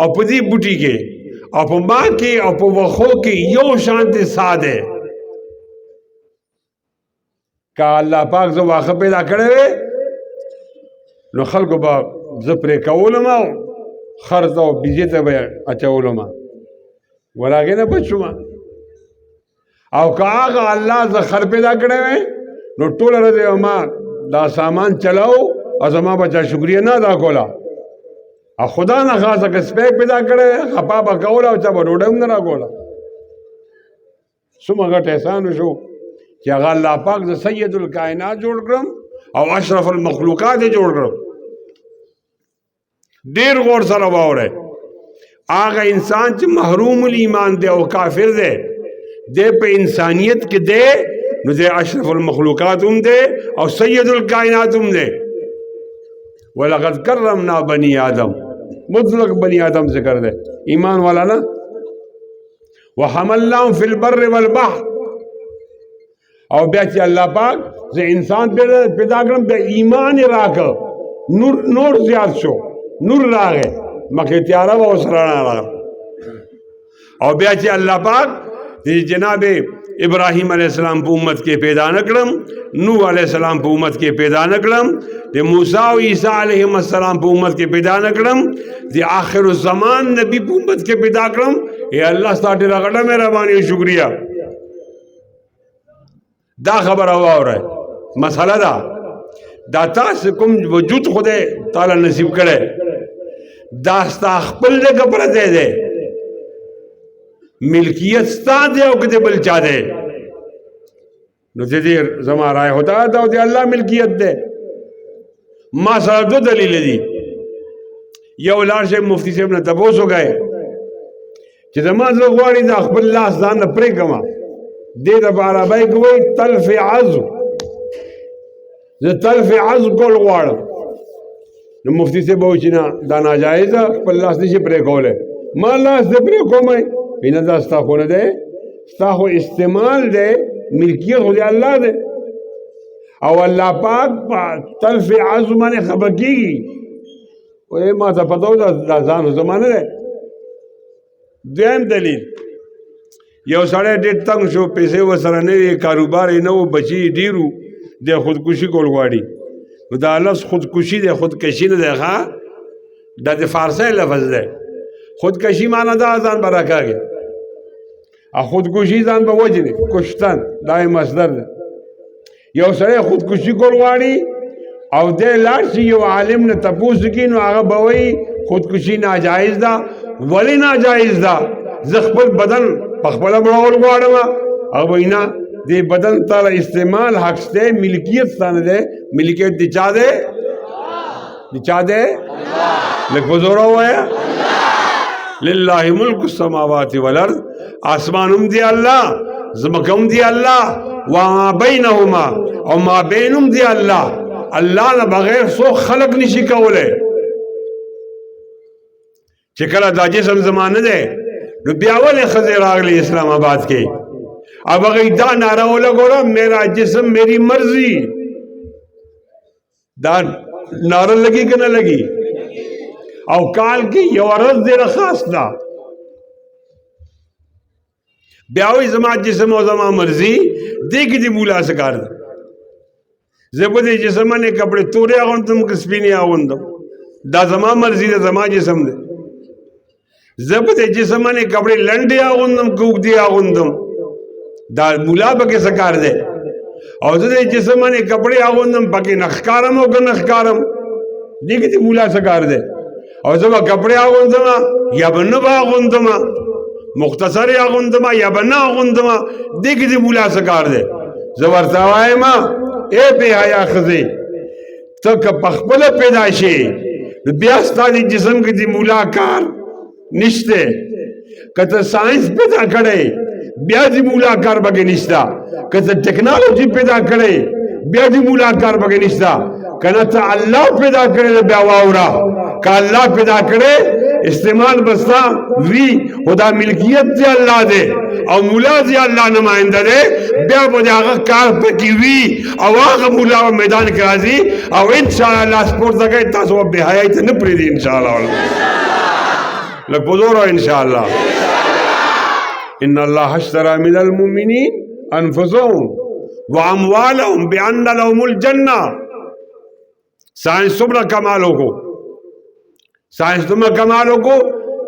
او په دې بوټي کې او په ما کې او په وخو کې یو شانتي ساده کا الله پاک زو واخه پیدا کړی نو خلکو به زه پرې کولم او خرڅ او بیجې ته به اچولم ولاګې نه بچوم او که هغه الله زه خر پیدا کړی وی نو ټوله ورځ ما دا سامان چلاو او زما بچا شکریه نه ادا کوله او خدا نه خاصه که سپی پیدا کړی خپا به کوله او چا به ډوډۍ هم نه راکوله څومره غټ احسان وشو چې هغه الله پاک زه سید الکائنات جوړ کړم او اشرف المخلوقات یې جوړ کړم ډېر غور سره واورئ هغه انسان چې محروم الایمان دی او کافر دی دے پہ انسانیت کے دے نو دے اشرف المخلوقات ہم دے اور سید الکائنات ہم دے وَلَقَدْ كَرَّمْنَا بَنِي آدم مطلق بنی آدم سے کر دے ایمان والا نا وَحَمَلْنَاهُمْ فِي الْبَرِّ وَالْبَحْرِ اور بیچے اللہ پاک سے انسان پیدا کرم بے ایمان راکا نور زیاد شو نور راگے مکہ تیارہ وہ سرانا راگا اور بیچے اللہ پاک جناب ابراہیم علیہ السلام پہ امت کے پیدا نکڑم نوح علیہ السلام پہ امت کے پیدا نکڑم موسیٰ و عیسیٰ علیہ السلام پہ امت کے پیدا نکڑم آخر الزمان نبی پہ امت کے پیدا کرم اے اللہ ساٹھے رگڑا میرا بانی شکریہ دا خبر ہوا ہو رہا ہے مسئلہ دا تاس کم وجود خودے تعالی نصیب کرے داستا اخپل دے کپڑا دے دے ملکیت ستا دے او کدے بل چاہ دے نو دے زمان رائے ہوتا دا دے اللہ ملکیت دے ما سر دو دلیل دی یو لار سے مفتی سے اپنے تبوس ہو گئے چی زمان زغواری دا اخبر اللہ سدان دا پرے کما دے دا بارا بائی کوئی تلف عزو تلف عزو کول غوار نو مفتی سے بہو چینا دا ناجائزہ اخبر اللہ سے پرے کولے ما اللہ سے پرے کومے اینا دا ستا خو نه دے ستا خو استعمال دے ملکیت خو دے اللہ دے او اللہ پاک تلف عزو مانے خبر کی گی اے ما تا پتاو دا زانو زمانے دے دویم دلیل یو ساڑے ڈیٹ تنگ شو پیسے و سرنوی کاروباری نو بچی ڈیرو دے خودکشی کول غواړي دا لفظ خودکشی دے خودکشی نه دے خواہ دا دے فارسی لفظ دے خودکشی مانا دا ځان به راکاږي خودکشی ځان به وجني کشتن دا مصدر ده یو سره خودکشی کول غواړي او دې لاړ شي یو عالم نه تپوس کړي نو هغه به وایي خودکشی ناجایز ده ولی ناجایز ده زه خپل بدن په خپله مړول غواړم هغه وایي نه دې بدن تعالی استعمال حق شته ملکیت ستانه ده ملکیت د چا ده لږ په زوره ووایه للہ ملک السماوات والارض آسمانم دی اللہ زمکم دی اللہ وما بینہما او ما بینم دی اللہ اللہ نہ بغیر سو خلق نشی کولے چکل دا جسم زمانہ دے نو بیاول خزیر آگلی اسلام آباد کے اب اگر دا نعرہ ہو لگو میرا جسم میری مرضی دا نعرہ لگی کہ نہ لگی او کال کی یو عرض دیر خاص دا بیاوی زمان جسم و زمان مرضی دیکھ دی مولا سکار دا زبدی جسمانے کپڑے تورے آگوندم کسپینی آگوندم دا زمان مرضی دا زمان جسم دے زبدی جسمانے کپڑے لنڈے آگوندم کوک دی آگوندم دا مولا بکی سکار دے او زدی جسمانے کپڑے آگوندم پاکی نخکارم ہو کر نخکارم دیکھ دی مولا سکار دے اور زما کپڑے آغوندما یا بنبا آغوندما مختصر آغوندما یا بنا آغوندما دیکھ دی مولا سکار دے زورتاوائی ما اے بے حیا خزی تک پخپل پیدا شے بیاستا دی جسم کی دی مولا کار نشتے کتا سائنس پیدا کرے بیا دی مولا کار بگے نشتا کتا ٹیکنالوجی پیدا کرے بیا دی مولا کار بگے نشتا کنتا اللہ پیدا کرے بیا واورا کہ اللہ پیدا کرے استعمال بستا وی خدا ملکیت دے اللہ دے او مولا دے اللہ نمائندہ دے بیا بودے آگا کار پکی وی او آگا مولا و میدان کرازی او انشاءاللہ سپورت دکھائی تاسو بے حیائی تے نپری دی انشاءاللہ لك بزورة إن شاء الله. إن الله اشترى من المؤمنين أنفسهم وأموالهم بأن لهم الجنة. ساينس تمره کمالو کو، ساينس تمره کمالو کو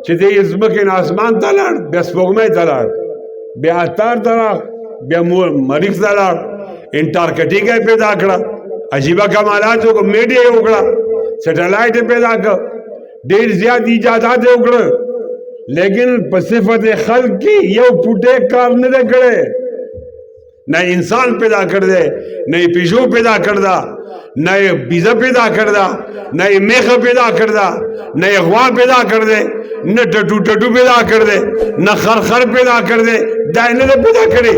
چې دې ځمکې آسمان ته لاړ، بیا سپوږمۍ ته لاړ، بیا اتار ته لاړ، بیا مریخ ته لاړ، انټارکټیکا پیدا کړه، عجیبه کمالات وکړه، میډیا یې وکړه، سیټلایټ پیدا کړ، ډېر زیات ایجادات یې وکړه، لیکن په صفت خلق کې یو پوټی کار نه دی کړی. نہ انسان پیدا کر دے، نہ پیشو پیدا کر دا، نہ بیزا پیدا کر دا، نہ میخ پیدا کر دا، نہ غوا پیدا کر دے، نہ ٹٹو ٹٹو پیدا کر دے، نہ خرخر پیدا کر دے، دائنہ دے پیدا کرے.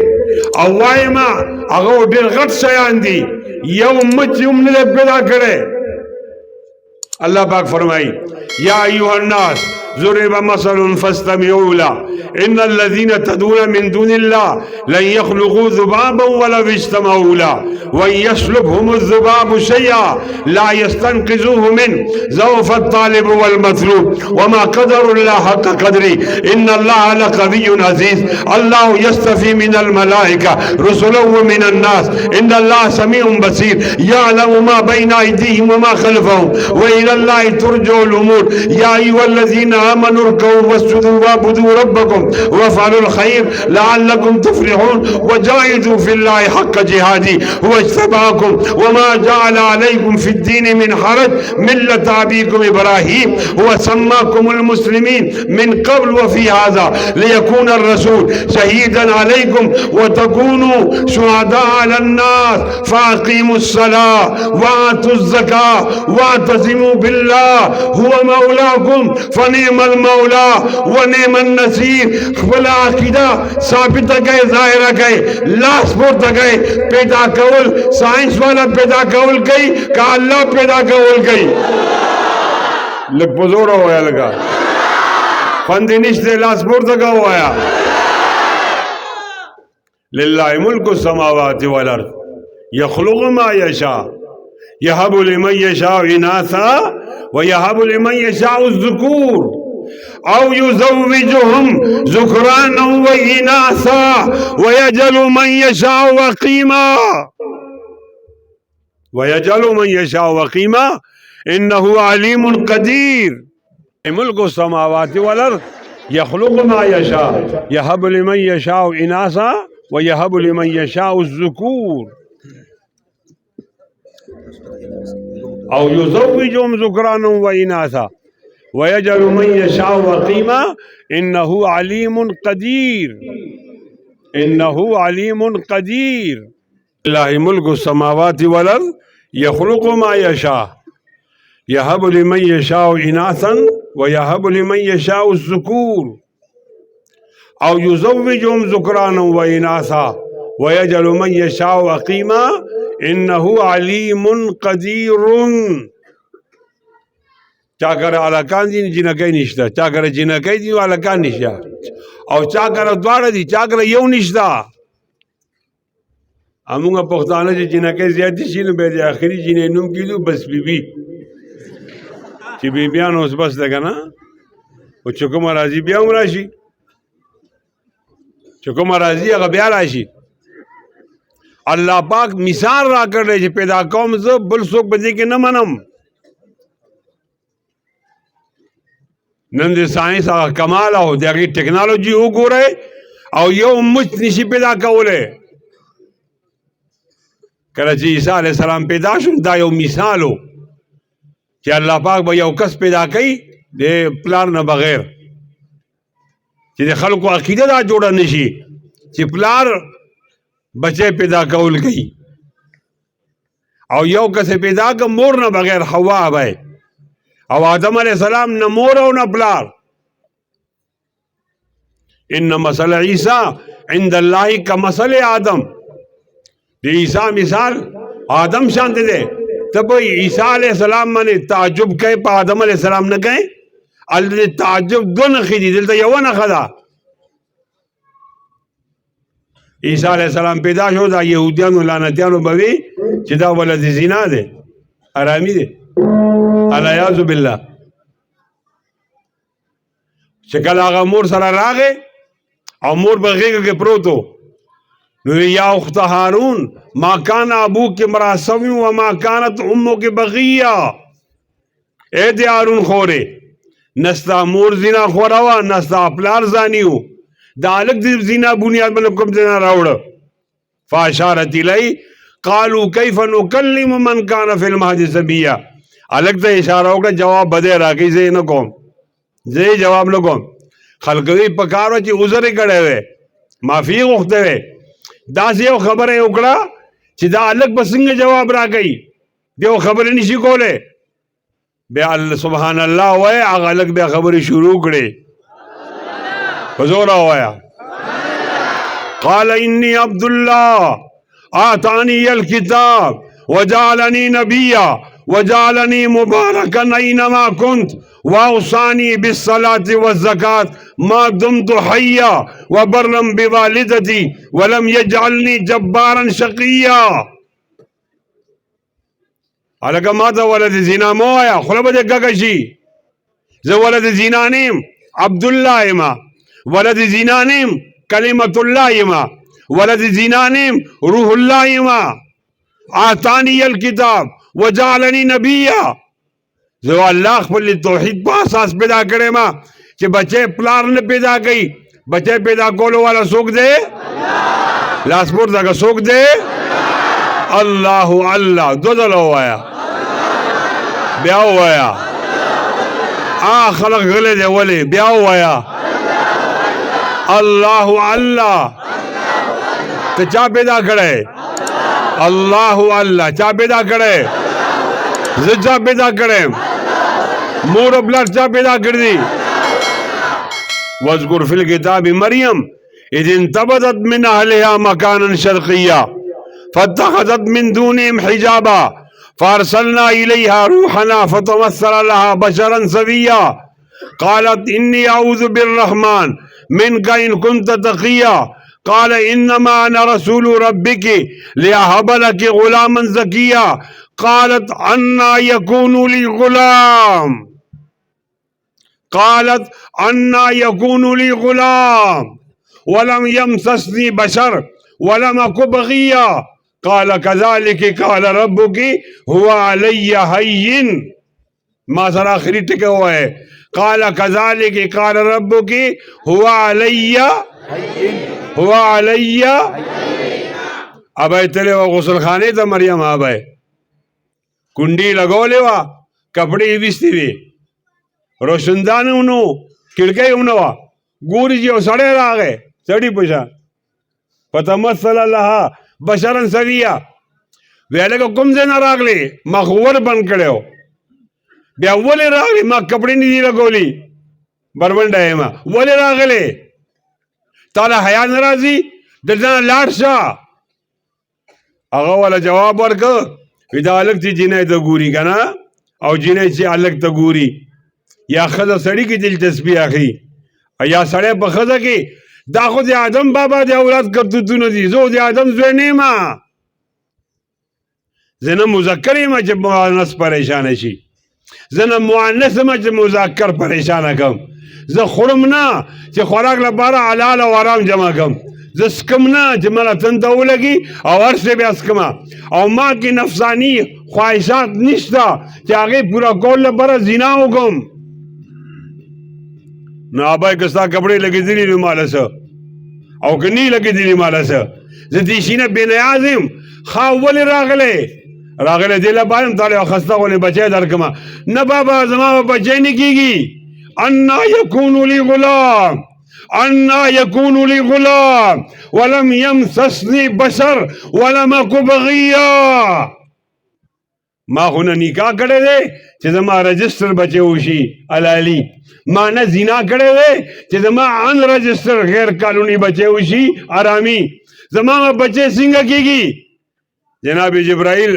اوائی ما اگو دیر غٹ شیان دی یو مچ امنے پیدا کرے. اللہ پاک فرمائی یا ایوہ الناس ضرب مثل فاستمعوا له ان الذين تدعون من دون الله لن يخلقوا ذبابا ولو اجتمعوا له وان يسلبهم الذباب شيئا لا يستنقذوه منه ضعف الطالب والمطلوب وما قدر الله حق قدره ان الله لقوي عزيز. الله يستفي من الملائكه رسلا ومن الناس ان الله سميع بصير يعلم ما بين ايديهم وما خلفهم والى الله ترجع الامور. يا ايها الذين آمنوا اركعوا واسجدوا واعبدوا ربكم وافعلوا الخير لعلكم تفلحون وجاهدوا في الله حق جهاده هو اجتباكم وما جعل عليكم في الدين من حرج ملة أبيكم إبراهيم هو سماكم المسلمين من قبل وفي هذا ليكون الرسول شهيدا عليكم وتكونوا شهداء على الناس فأقيموا الصلاة وآتوا الزكاة واعتصموا بالله هو مولاكم فنعم المولا ونعم النصير. خپل عقیده ثابت گئے، ظاہر گئے، لاس پورت گئے، پیدا کول سائنس والا پیدا کول گئی کہ اللہ پیدا کول گئی. لگ پزورا ہویا لگا فندی نشتے لاس پورت گا ہویا. للہ ملک السماوات والارض یخلق ما یشاء یہب لمن یشاء اناثا ویہب لمن یشاء الذکور او یزوجهم ذکرانا واناثا ویجعل من یشاء وقیما انه علیم قدیر. ملک السماوات والارض یخلق ما یشاء یہب لمن یشاء اناثا ویہب لمن یشاء الذکور او یزوجهم ذکرانا واناثا ويجعل من يشاء وقيما إنه عليم قدير. إنه عليم قدير. لله ملك السماوات والأرض يخلق ما يشاء يهب لمن يشاء إناثا ويهب لمن يشاء الذكور أو يزوجهم ذكرانا وإناثا ويجعل من يشاء وقيما إنه عليم قدير. چا کرا علاقان دی جنکی نشتا، چا کرا جنکی دی علاقان نشتا، او چا کرا دوار دی، چا کرا یو نشتا. امونگا پختانه چه جنکی زیادی شیلو بیدی آخری جنی نوم کیلو بس بی بی چه بی بیان اوز بس دگا نا و چکم رازی بیا هم راشی، چکم رازی اگا بیا راشی. اللہ پاک مثال را کر رہے چه پیدا قوم زو بل سوک بدے کے نمانم. نن د ساينس هغه کمال او دغه ټیکنالوژي وګوره او یو مچ نشي پیدا کوله. کله چې عیسی علیه السلام پیدا شو دا یو مثال و چې الله پاک به یو کس پیدا کوي د پلان نه بغیر چې د خلکو عقیده دا جوړه نشي چې پلار بچه پیدا کول کوي او یو کس پیدا که مور نه بغیر حوا به او آدم علیہ السلام نہ مور او نہ پلار. ان مثل عیسیٰ عند اللہ کا مثل آدم. عیسیٰ مثال آدم شانتے دے تب عیسیٰ علیہ السلام مانے تعجب کہے پا آدم علیہ السلام نہ کہے. اللہ تعجب دو نخی دی دلتا یو نخدا. عیسیٰ علیہ السلام پیدا شو دا یہودیانو لعنتیانو بوی چی دا ولد زنا دے حرامی دے العیاذ باللہ. چې کله هغه مور سره راغی او مور په غېږه کې پروت و نو یا اخت هارون ما کان ابوک امرأ سوی و ما کانت امک بغیہ اے د هارون خورې نستا مور زنا خوره وه نستا پلار زاني و دا هلک د زنا بنیاد باندې کوم ځای نه راوړه فاشارت الی قالوا کیف نکلم من کان فی المهد صبیا هلک ته اشاره وکړه جواب به دی راکوي زه یې نه کوم زه یې جواب نه کوم خلکو یې په کار وه چې عذر یې کړی وی معافي یې غوښتی وی داسې یو خبره یې وکړه چې دا هلک به څنګه جواب راکوي دی یو خبرې نشي کولی بیا سبحان الله وایه هغه هلک بیا خبرې شروع کړې په زوره ووایه قال انی عبد الله آتانی الکتاب وجعلنی نبیا وجعلنی مبارکا اینما کنت واوصانی بالصلاة والزکاة ما دمت حیا وبرا بوالدتی ولم یجعلنی جبارا شقیا هلکه ما ته ولد زنا مه وایه خوله به دې ګګه شي زه ولد زنا نیم عبدالله یمه ولد زنا نیم کلمت الله یمه ولد زنا نیم روح الله یمه آتانی الکتاب وجعلنی نبیا زه الله خپل توحید په اساس پیدا کړی ما چې بچی پلار نه پیدا کوي بچی پیدا کولو والا څوک دی لاس پورته که څوک دی الله الله دو ځله ووایه بیا ووایه خلق غلی دی ولې بیا ووایه الله الله ته چا پیدا کړی الله الله چا پیدا کړی زه چا پیدا کړی مور او پلار چا پیدا کړی واذکر فی الکتاب مریم اذ انتبذت من اهلها مکانا شرقیا فاتخذت من دونهم حجابا فارسلنا الیها روحنا فتمثل لها بشرا سویا قالت انی اعوذ بالرحمن منك ان كنت تقیا قال انما انا رسول ربك لأهب لك غلاما زكيا قالت انا يكون لي غلام قالت انا يكون لي غلام ولم يمسسني بشر ولم اك بغيا قال كذلك قال ربك هو علي هين ما سره اخري ټکی وای قال كذلك قال ربك هو علي هو علی ابای تلې و غسل خانه ته مریم ابای کونډي لګولې وا کپڑے وېستې وي روشندانونو کړکۍ ونه وا ګوري چې سړی راغی سړی پوښا فتمثل لها بشرا سویا ویلګه کوم ځای نه راغلی ما خور بند کړو بیا ولې راغلی ما کپڑے نه دی لګولې بربنډه ما ولې راغلی تعالی حیا ناراضي دلته لاړ شه هغه ولا جواب ورکړ ودا الګ چې جنې ته ګوري کنه او جنې چې الګ ته ګوري یا خزه سړی کې دلچسپي اخلي یا سړی په خزه کې دا خو د آدم بابا د اولاد کرتوتونه دي زه د آدم زوی نه یم زه نه مذکر یم چې مؤنث پریشانه شي زه نه مؤنث یم چې مذکر پریشانه کم زه خورم نه چې خوراک لپاره حلال او حرام جمع کم زه سکم نه چې مله تنده ولګي او هر څه بیا سکمه او ما کې نفسانی خواهشات نشته چې هغې پوره کول لپاره زنا وکړم نو ابای که ستا کپړې لګېدلي نو ماله څه او که نه لګېدلي ماله څه زه دې شي نه بېنیاز یم ښه ولې راغلی دې لپاره یم تاله یو خسته غونې بچی درکړمه نه بابا زما به بچی نه کېږي انا يكون لي غلام انا يكون لي غلام ولم يمسسني بشر ولم اك بغيا ما خو نه نکاح کړی دی چې زما رجسټر بچی وشي حلالي ما نه زنا کړی دی چې زما ان رجسټر غیر قانوني بچی وشي حرامي زما بچی څنګه کېږي جناب جبرائیل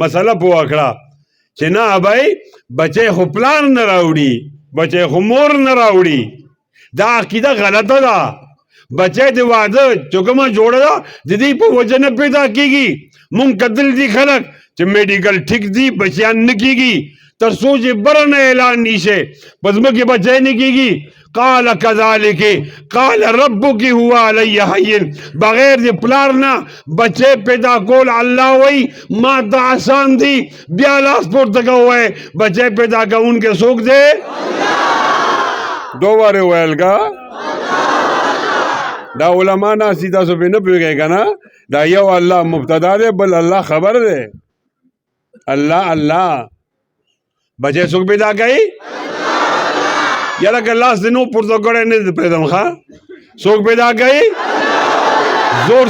مسله پوه کړه چې نه ابای بچی خو پلار نه راوړي بچی خو مور نه راوړي دا عقیده غلطه ده بچی د واده چې کومه جوړه ده د دې په وجه نه پیدا کېږي مونږ کتل دي خلک چې میډیکل ټیک دي بچیان نه کېږي تر څو چې بره نه اعلان نشي په ځمکې بچی نه کېږي قال كذلك قال ربك هو علی حین. بغیر د پلار نه بچے پیدا کول الله وی ما ته آسان دی. بیا لاس پورته کوئ بچے پیدا کوونکی څوک دی؟ دو واره ویل کا دا علما ناسی تاسو پې نه پوهېږئ که نه. دا یو الله مبتدا دی بل الله خبر دی. الله بچے څوک پیدا کوي؟ یاره که لاس دې نو پورته کړی نه دی پرېږدم ښه. څوک پیدا کوي؟ زور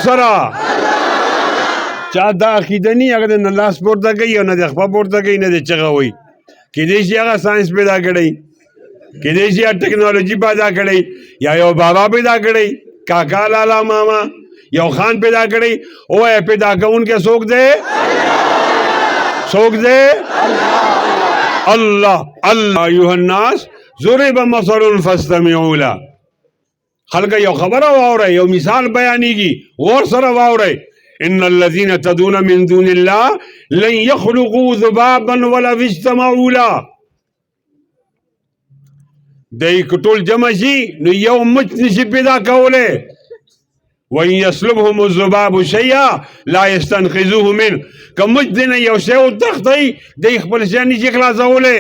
سره چا دا عقیده نی هغه نه لاس پورته کوي او نه د خپه پورته کوي نه د چغه وایي. کیدای شي هغه ساینس پیدا کړی، کیدای شي ټکنالوژي پیدا کړی، یا یو بابا پیدا کړی، کاکا لالا ماما یو خان پیدا کړی. او پیدا کوونکی څوک دی؟ الله. ایها الناس ضرب مثل فاستمعوا له. خلق یو خبره واورئ، یو مثال بیانېږي، غور سره واورئ. ان الذين تدعون من دون الله لن يخلقوا ذبابا ولو اجتمعوا له. دای ټول جمع شي نو یو مچ نشي پیدا کولی. وان يسلبهم الذباب شيئا لا يستنقذوه منه. که مچ دی نه یو شی وتښتئ دی خپل شی نشي خلاصولی.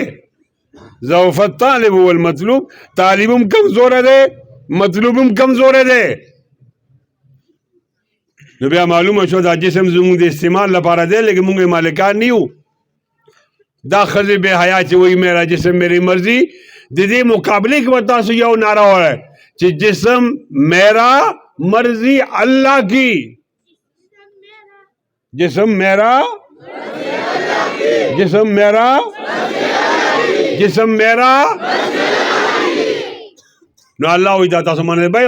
ضعف الطالب والمطلوب. طالب هم کمزوره دی، مطلوب هم کمزوره دی. نو بیا معلومه شو دا جسم زموږ د استعمال لپاره دی لیکن موږ یې مالکان نه یو. دا ښځې بې حیا چې وایي میرا جسم میری مرضی، د دې مقابلې کې به تاسو یو نعره وایئ چې جسم میرا مرضی اللہ کی. جسم میرا نو الله وایي دا تاسو منئ بھائی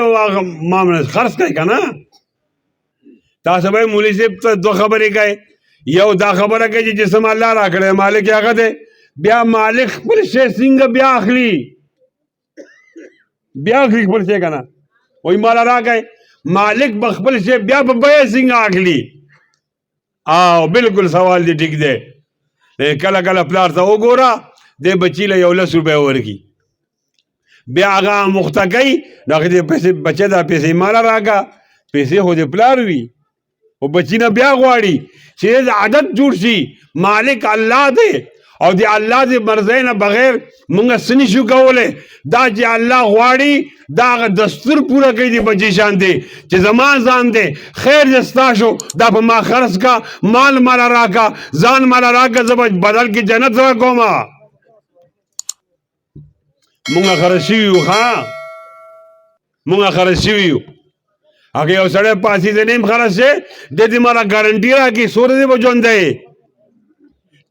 ما منه خرڅ کوئ که نه. تاسو به مولوي صاحب ته دوه خبرې کوي. یو دا خبره کوي چې جسم الله را کړی مالک یې هغه دی. بیا مالک خپل شی څنګه بیا اخلي خپل شی که نه. وایي ماله راکئ. مالک به خپل شی بیا په بیه څنګه اخلي؟ او بالکل سوال دی ټیک دی. کله کله پلار ته وګوره دې بچي له 11 روپۍ ورکړي، بیا هغه مخته کوي نو هغې دې پیسې بچه دا پیسې ماله راکړه. پیسې خو دې پلار وي او بچی نه بیا غواړي چې عادت جوړ شي. مالک الله دی او د الله د مرضۍ نه بغیر موږ څه نشو کولی. دا چې الله غواړي دا هغه دستور پوره کوي د بچي شان دی چې زما ځان دی خیر دې ستا شو دا په ما خرڅ کا، مال ماله راکا، ځان ماله راکا، زه به بدل کې جنت سره کومه. موږ خرڅ شوي یو یو. هغه یو سړی پاسې د نیم خرڅ شي د دې ماله ګارنټي راکړي سوره دې به ژوندی.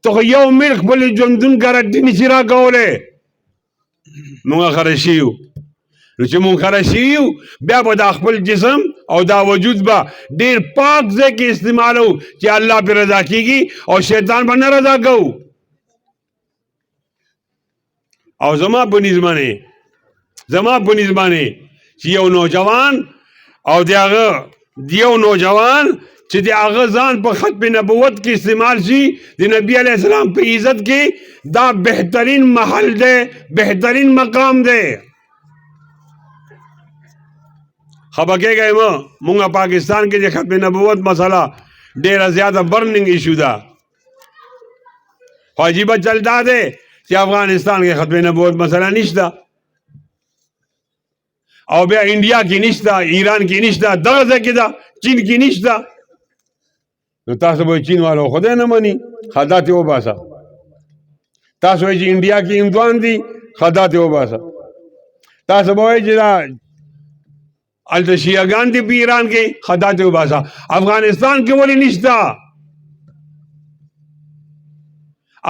ته خو یو میل خپل ژوندون ګارنټي نشي راکولی. موږ خرڅ شوي یو. نو چې موږ خرڅ شوي یو بیا به دا خپل جسم او دا وجود به ډېر پاک ځای کې استعمالو چې الله پرې رضا کېږي او شیطان به نه رضا کوو. او زما په نیز باندې چې یو نوجوان او د یو نوجوان چې د هغه ځان په ختم نبوت کې استعمال شي د نبی علیه السلام په عزت کې دا بهترین محل دی، بهترین مقام دی. خبر کېږئ مونږ پاکستان کې د ختم نبوت مسله ډېره زیاته برننګ ایشو ده. خو عجیبه چل دا دی چې افغانستان کې ختم نبوت مسله نشته او بیا انډیا کې نشته، ایران کې نشته، دغه ځای کې ده، چین کې نشته. نو تاسو به چین والو خدای نه مني خدا ته وباسه. تاسو وایئ چې انډیا کې هندوان دي خدا ته وباسه. تاسو به وایئ چې دا هلته شیعهګان دي په ایران کې خدا ته وباسه. افغانستان کې ولې نشته؟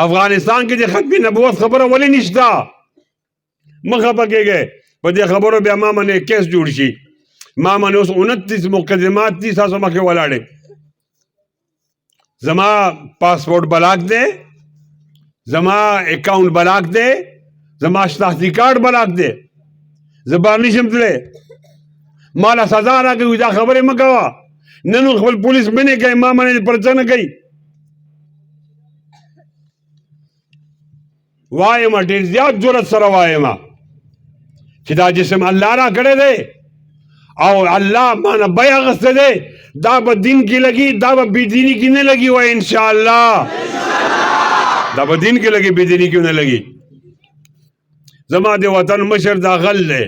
افغانستان کې د ختم نبوت خبره ولې نشته؟ مه خفه کېږئ په دې خبرو بیا ما باندې کیس جوړ شي. ما باندې اوس 29 مقدمات دي تاسو مخکې ولاړې. زما پاسپورټ بلاک دی، زما اکاؤنٹ بلاک دی، زما شناختی کارت بلاک دی، زه بهر نشم تللی. ماله سزا راکوي دا خبرې مه کوه. نن خپل پولیس منې کوي ما باندې پرچه نه کوي. وایم ډېر زیات جرأت سره وایم چې دا جسم الله را کړی دی او الله مانه بیه اخیستی دی، دا به دین کې لګي، دا به بېدیني کې نه لګي. وایي انشاءالله دا به دین کې لګي، بېدیني کې نه لګي. زما د وطن مشر دا غل دی،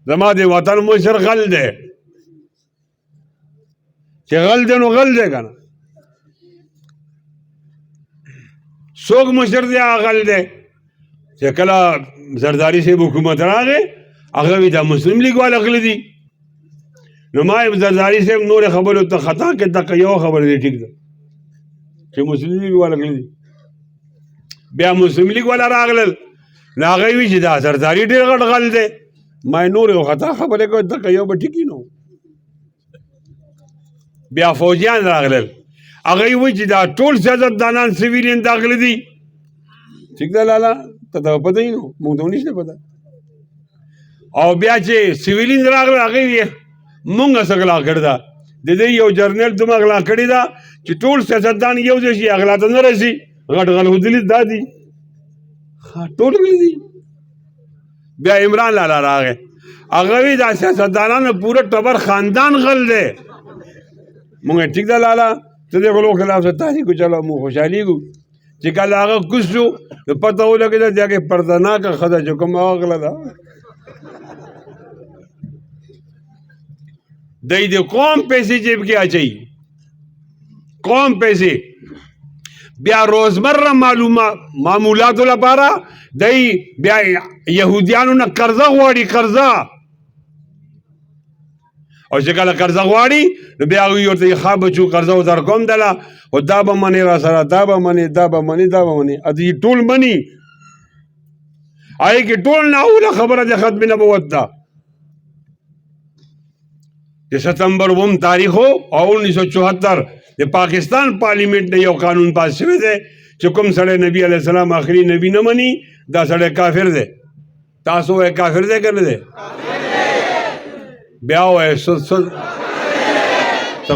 زما د وطن مشر غل دی. چې غل دی نو غل دی که نه، څوک مشر دی؟ هغه غل دی چې کله زرداري صاحب حکومت راغی هغه وي دا مسلم لیګ والا غلي دي. نو ما یې زرداري صاحب نورې خبرو ته خطا کړې، دقه یوه خبره دی ټیک ده چې مسلم لیګ والا غلي دي. بیا مسلم لیګ والا راغلل نو هغه وي چې دا زرداري ډېر غټ غل دی. ما یې نورې خطا خبرې کوي، دقه یو به ټیکي نو. بیا فوجیان راغلل هغه یې وایي چې دا ټول سیاستدانان سویلین داخلي دي. ټیک ده لالا ته ته پته یې نو موږ ته نشته پته. او بیا چې سویلین راغلل هغه یې مونږ څه غلا کړې ده، د دې یو جرنیل دومره غلا کړې ده چې ټول سیاستدان یو ځای شي غلا ته نه رسي. غټ غل هودلي دا دي ټول غلي دي. بیا عمران لالا راغی هغه وایي دا سیاستدانانو پوره ټبر خاندان غل دی. مونږ ټیک ده لالا ته د غلو خلاف څه تحریک وچلو، موږ خوشحالېږو. چې کله هغه کوز شو نو پته ولګېده د هغې پردناکه ښځه چې کومه هغه غله ده دی د قوم پیسې جیب کې اچوي، قوم پیسې. بیا روزمره معمولاتو لپاره دی بیا یهودیانو نه قرضه غواړي، قرضه. او چې کله قرضه غواړي نو بیا هغوی ورته ښه بچو قرضه و درکوم دله، خو دا به منې را سره، دا به منې، دا به منې، دا به منې. دوی ټول مني، هغې کې ټول ناوله خبره د ختم نبوت ده. د ستمبر 9 تاریخ و او 1974 د پاکستان پارلیمنٹ نه یو قانون پاس شوی دی چې کوم سړی نبی علیه السلام آخري نبی نه مني دا سړی کافر دی. تاسو وایئ کافر دی که نه دی؟ بیا وایئ څه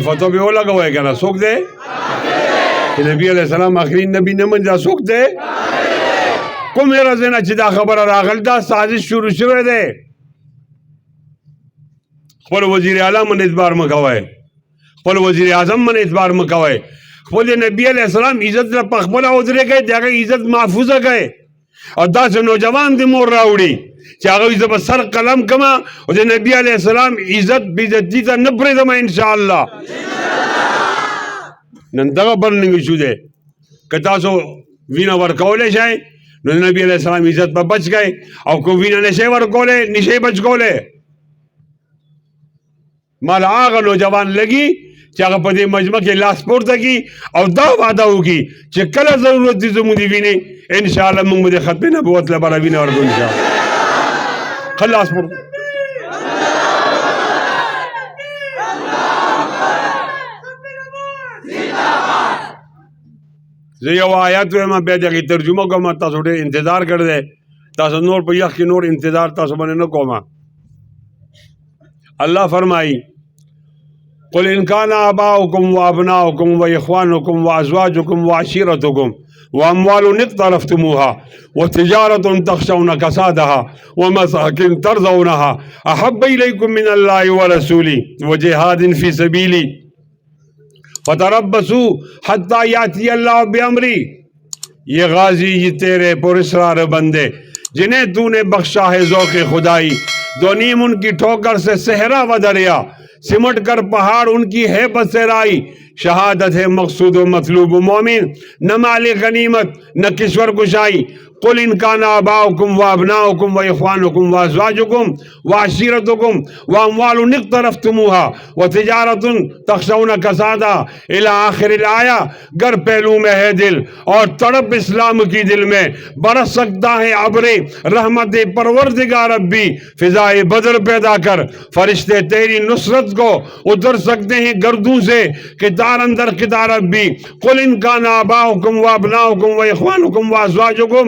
فتوا به ولګوئ که نه څوک دی چې نبی علیه السلام آخري نبی نه مني؟ دا څوک دی؟ کومې ورځې نه چې دا خبره راغله دا سازش شروع شوی دی. خپل وزیر اعلی من اعتبار مه کوئ، خپل وزیر اعظم من اعتبار مه کوئ. خپل نبی علیه السلام عزت په خپله ودرېږئ، د هغه عزت محفوظه کړئ. او داسې نوجوان د مور راوړي چې هغه زه به سر قلم کړمه او د نبي علیه السلام عزت بېعزتي ته نه پرېږدم انشاءالله. نن دغه برننګ شو دی. که تاسو وینه ورکولی شئ نو د نبي علیه السلام عزت به بچ کړئ، او که وینه نشئ ورکولی نشئ بچ کولی. مال هغه نوجوان لګي چې هغه په دې مجمع کې لاس پورته کړي او دا وعده وکړي چې کله ضرورت دي زموږ د وینې انشاءالله موږ به د ختم نبوت لپاره وینه ورکړو انشاءالله. ښه لاس پورته. زه یو آیات وایم بیا د هغې ترجمه کوم. تاسو ډېر انتظار کړی دی، تاسو نور په یخ کې نور انتظار تاسو باندې نه کوم. اللہ فرمائی قل ان کان آباؤکم و ابناؤکم و اخوانکم و ازواجکم و عشیرتکم و اموال اقترفتموها و تجارت تخشون کسادها و مساکن ترضونها احب الیکم من اللہ و رسولی و جہاد فی سبیلی فتربصوا حتی یاتی اللہ بامری. یہ غازی یہ تیرے پراسرار بندے جنہیں تو نے بخشا ہے ذوق خدائی، دو نیم ان کی ٹھوکر سے صحرا و دریا، سمٹ کر پہاڑ ان کی ہیبت سے رائی. شہادت ہے مقصود و مطلوب مومن، نہ مال غنیمت نہ کشور کشائی. قل ان کان آباؤکم و ابناؤکم و اخوانکم و ازواجکم و عشیرتکم و اموال اقترفتموها و تجارت تخشون کسادہ الی آخر الآیہ. گر پہلو میں ہے دل اور تڑپ اسلام کی دل میں برس سکتا ہے ابر رحمت پروردگار ربی. فضائے بدر پیدا کر فرشتے تیری نصرت کو اتر سکتے ہیں گردوں سے قطار اندر قطار ربی. قل ان کان آباؤکم و ابناؤکم و اخوانکم و ازواجکم